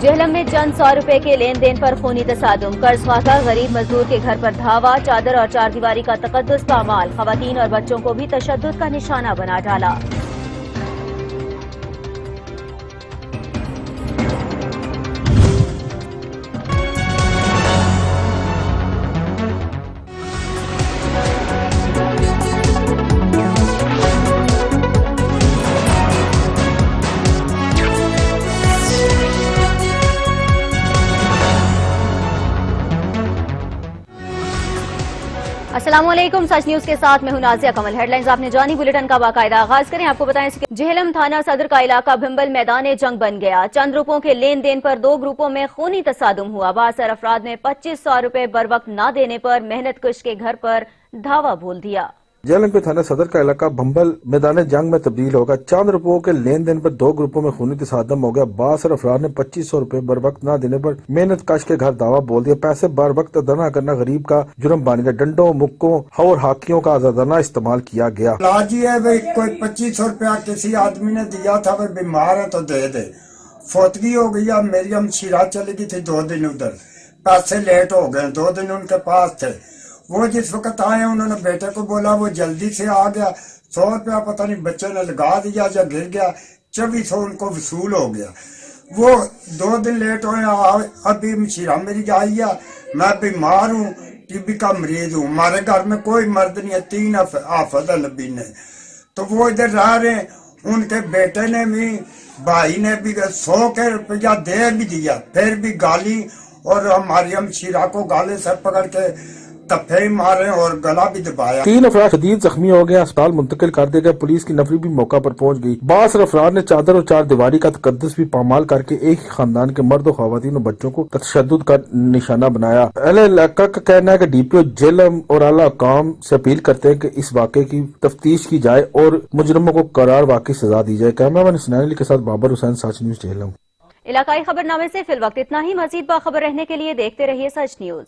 जेहलम में चंद 100 रुपए के लेन देन पर खूनी तसादुम, कर्ज ख्वाह गरीब मजदूर के घर पर धावा, चादर और चारदीवारी का तकद्दुस पामाल, खवातीन और बच्चों को भी तशद्दुद का निशाना बना डाला। अस्सलामुअलैकुम, सच न्यूज के साथ मैं हूं नाज़िया कमल। हेडलाइंस आपने जानी, बुलेटिन का बाकायदा आगाज करें। आपको बताएं कि जेहलम थाना सदर का इलाका भिम्बल मैदान जंग बन गया। चंद रुपयों के लेन देन पर दो ग्रुपों में खूनी तसादुम हुआ। बासर अफराद ने 2500 रुपए बर वक्त न देने पर मेहनत कश के घर पर धावा बोल दिया। जेहलम के थाना सदर का इलाका भंबल मैदान जंग में तब्दील होगा। चंद रुपयों के लेन देन पर दो ग्रुपों में खूनी तसादम हो गया। 62 अफराद ने 2500 रुपए बर वक्त न देने पर मेहनत कश के घर दावा बोल दिया। पैसे बर वक्त अदा न करना गरीब का जुर्म बन गया। डंडों, मुक्कों और हाकियों का आजादाना इस्तेमाल किया गया। लाजी है भाई, कोई 2500 रुपया किसी आदमी ने दिया था, भाई बीमार है तो दे दे। फौतगी हो गई। अब मेरी हमशीरा चली गई थी 2 दिन उधर, पैसे लेट हो गए। 2 दिन उनके पास थे। वो जिस वक्त आए उन्होंने बेटे को बोला, वो जल्दी से आ गया। 100 रुपया पता नहीं बच्चे ने लगा दिया या गिर गया। 2400 उनको वसूल हो गया। वो 2 दिन लेट हुए। अभी हमशीरा मेरी आई है, मैं बीमार हूँ, टीबी का मरीज हूँ, हमारे घर में कोई मर्द नहीं है, 3 आफत नबी ने, तो वो इधर रह रहे हैं। उनके बेटे ने भी, भाई ने भी 100 के रुपया दे भी दिया, फिर भी गाली, और हमारी हमशीरा को गाले से पकड़ के तफे मारे और गला भी दबाया। 3 अफराद शदीद जख्मी हो गए, अस्पताल मुंतकिल कर दिए गए। पुलिस की नफरी भी मौका पर पहुंच गई। 62 अफराद ने चादर और चारदीवारी का तकद्दुस भी पामाल करके एक ही खानदान के मर्द, खवातीन और बच्चों को तशद्दुद का निशाना बनाया। अहले इलाका का कहना है कि डीपीओ जेहलम और आला हुकाम से अपील करते हैं कि इस वाक़े की तफ्तीश की जाए और मुजरिमों को करार वाकई सजा दी जाए। कैमरामैन हुसैन अली के साथ बाबर हुसैन, सच न्यूज जेहलम। इलाकाई खबरनामे से फिलवक्त इतना ही। मजीद बाखबर रहने के लिए देखते रहिए सच न्यूज।